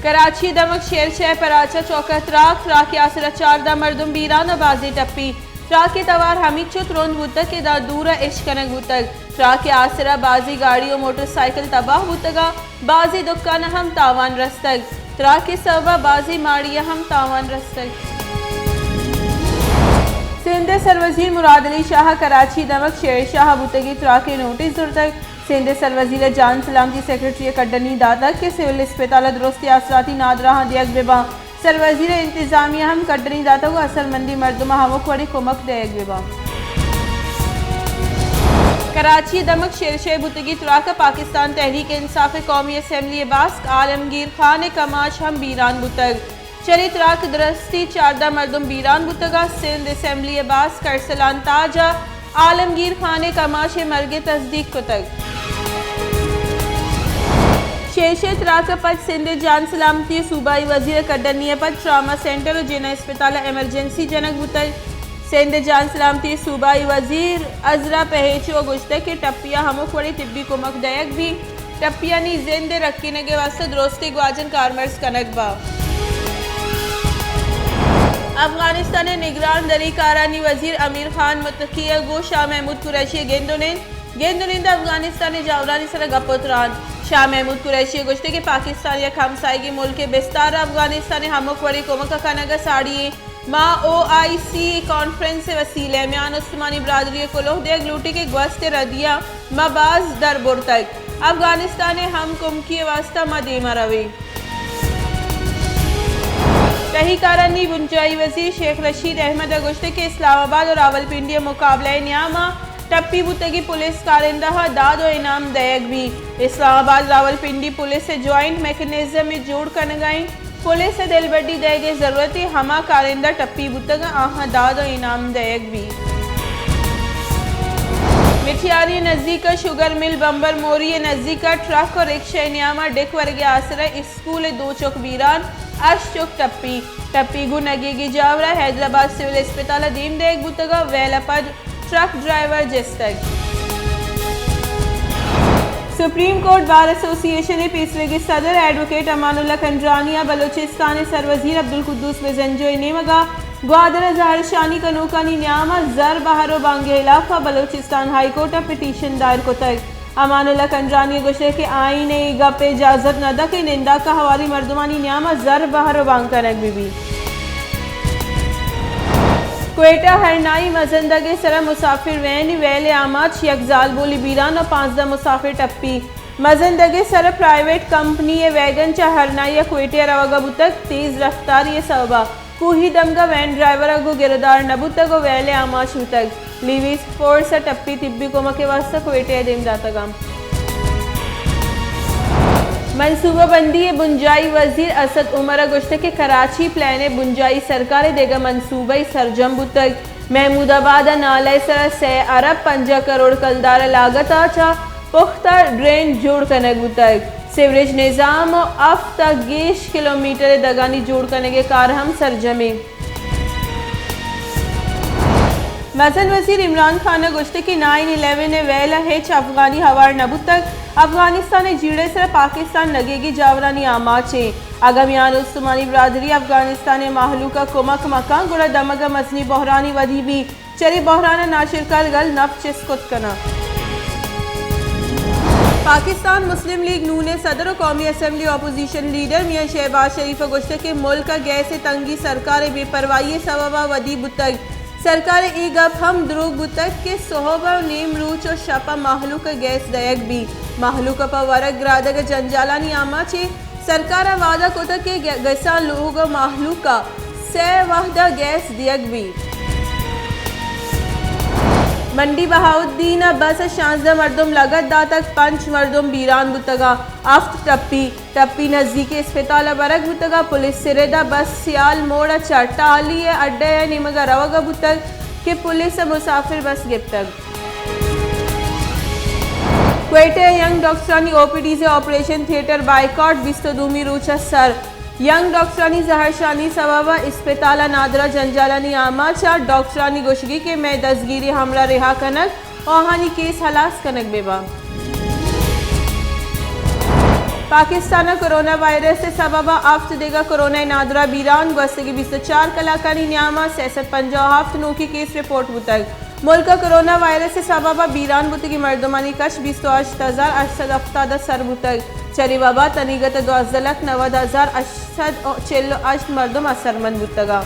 कराची दमक शेर शह पराचा चौका त्राक यासरा 4 मरदम बीरान बाजी टप्पी ट्राक तवार हमीचुत रोंद बुतक के दूरा इश्कनक बुतक ट्राक आसरा बाजी गाड़ी और मोटरसाइकिल तबाह बुतगा बाजी दुकान हम तावान रस्तक ट्राक सवा बाजी माड़िया हम तावान रस्तक। सिंध सरवजीर मुराद अली शाह कराची दमक शेर शाह बुतगी ट्राक नोटिस दुर्तक सिंध सरवजीर जान सलामती सेक्रेटरी कड्डनी दातक के सिविल अस्पताल दुरुस्ती आसराती नादरा दियक बेबा सरवजीर इंतजामिया हम कड्डनी दाता को असरमंदी मर्दमा हवक वड़ी कुमक दियक बेबा। कराची दमक शेरशे बुतगी ट्राक पाकिस्तान तहरीक इंसाफ कौमी असम्बली बास्क आलमगीर खान कमाश हम बीरान बुतग चरी ट्राक दरस्ती 4 मरदम बीरान बुतगा सिंध असम्बली बास करसलान ताजा आलमगीर खान कमाश मर्गे तस्दीक कुतग शेरशे ट्राक पद सिंध जान सलामती सूबाई वजीर कड्डनी पद ट्रामा सेंटर और जिना अस्पताल एमरजेंसी जनक बुतग सिंध जान सलामती सूबाई वजीर अजरा पहेचो गुश्ते के टप्पिया हमो खोड़ी तिब्बी कुमक दयक भी टप्पिया नी जिंदे रखी नगे वास्ते दोस्ती ग्वाजन कारमर्स कनक बा। अफगानिस्तान निगरान दरी कारानी वजीर अमीर खान मुतकिया गो शाह महमूद कुरैशी गेंदोनिंद अफगानिस्तान जावरानी सर गपोतरान शाह महमूद कुरैशी गुश्ते के पाकिस्तान या खामसाई मुल्क के बिस्तार अफगानिस्तान हमक वड़ी कोमक कनगा साड़ी माँ OIC कॉन्फ्रेंस से वसीले म्यान उस्मानी बरादरी कुलोह देग लूटी के ग्वस्त रदिया मबाज दरबुर तक अफगानिस्तान हम कुमकी वास्ता मदे मरवी तहीकारानी बुंजाई वजीर शेख रशीद अहमद गुश्ते के इस्लामाबाद और रावलपिंडी मुकाबला न्यामा टप्पी बुतगी पुलिस कारिंदा दाद और इनाम दयक भी इस्लामाबाद रावलपिंडी पुलिस से ज्वाइंट मैकेनिज्म में जोड़ कर गई पुलिस से दिलबड्डी दे गई जरूरत है हमा कारिंदा टप्पी बुतगा आहा दाद और इनाम दयक भी। मिठियारी नजदीक शुगर मिल बम्बर मोरी नजदीक ट्रक और रिक्शा न्यामा डिक वर्गे आसरा स्कूल 2 चौक वीरान अश चौक टप्पी गु नगेगी जावरा हैदराबाद सिविल अस्पताल दीम दयक बुतगा वेलपद ट्रक ड्राइवर जिस्तक। सुप्रीम कोर्ट बार एसोसिएशन पीसरे के सदर एडवोकेट अमानुल्लाह कंजरानिया बलोचिस्तान सरवजीर अब्दुल कुद्दूस बेजंजो नेमगा ग्वादर जहर शानी कनूकानी न्यामा जर बहारो बांगे इलाफा बलोचिस्तान हाई कोर्ट पिटीशन दायर को तक अमानुल्लाह कंजरानिया गुशे के आईन गप इजाजत नदा के निंदा का हवारी मर्दमानी न्यामा जर बहारो बांग कनक बीबी क्वेटा हरनाई मजंदगे सरा मुसाफिर वैन वेले आमाद यकजाल बोली बीरान और 5 मुसाफिर टप्पी मजंदगे सरा प्राइवेट कंपनी वैगन चा हरनाई क्वेटे रवगा बुतक तेज रफ्तार ये सबा कुही दमगा वैन ड्राइवर अगो गिरदार नबुतक और वेले आमाश बुतक लिविस फोर्स टप्पी तिब्बी कोमा के वास्ते क्वेटे देम दातगा मनसूबा बंदी बुंजाई वजीर असद उमर गुश्ते के कराची प्लान बुंजाई सरकार देगा मनसूबाई सरजम बुतक महमूदाबाद नाले सर से अरब 5 करोड़ कलदार लागत आचा पुख्ता ड्रेन जोड़ कनक बुतक सीवरेज निज़ाम अब तक 20 किलोमीटर दगानी जोड़ करने के कार हम सरजमे मजन वजीर इमरान खान गुश्ते की 9/11 वेला हेच अफगानी हवार नबुत तक अफगानिस्तान जीड़े सर पाकिस्तान लगेगी जावरानी आमाचे आगामियान उस्मानी बरादरी अफगानिस्तान माहलू का कुमक मका गुड़ा दमगा मजनी बहरानी वधी भी चरी बहराना नाशिर कर गल नफ चिस्कुत कना। पाकिस्तान मुस्लिम लीग नून ने सदर कौमी असम्बली अपोजिशन लीडर मियां शहबाज शरीफ गुश्ते के मुल्क का गैस तंगी सरकार बेपरवाही सबबा वदी बुतक सरकार ई गप हम द्रोग बुतक के सोहबा नेम रूच और शपा माहलू का गैस दयक भी माहलू का पवरक ग्रादक जंजालानी आमा चे सरकार वादा कोता के गैसा लोग माहलू का से वाहदा गैस दियक भी मंडी बहाउद्दीन बस 16 मरदम लगत दातक 5 मरदम बीरान बुतगा आफ्त टप्पी नजदीक अस्पताल बरक बुतगा पुलिस सिरेदा बस सियाल मोड़ चट्टाली अड्डे निमगा रवगा बुतक के पुलिस मुसाफिर बस गिफ्तक क्वेटे यंग डॉक्टरानी ओपीडी से ऑपरेशन थिएटर बाइकॉट बिस्तदूमी रूचा सर यंग डॉक्टरानी जहरशानी सवावा अस्पताल नादरा जंजालानी आमाचा डॉक्टरानी गोशगी के मैं दसगिरी हमला रिहा कनक ओहानी केस हलास कनक बेबा पाकिस्तान कोरोना वायरस से सबब आफ्त देगा कोरोना नादरा बीरान गस्तगी 24 कलाकानी न्यामा 63 नूकी केस रिपोर्ट बुतक मुल्क कोरोना वायरस से सबब बीरान बुतगी मर्दमानी कश 28,870 सर बुतक चरी बाबा तनीगत 2,90,848 मर्दम असरमंद बुतगा।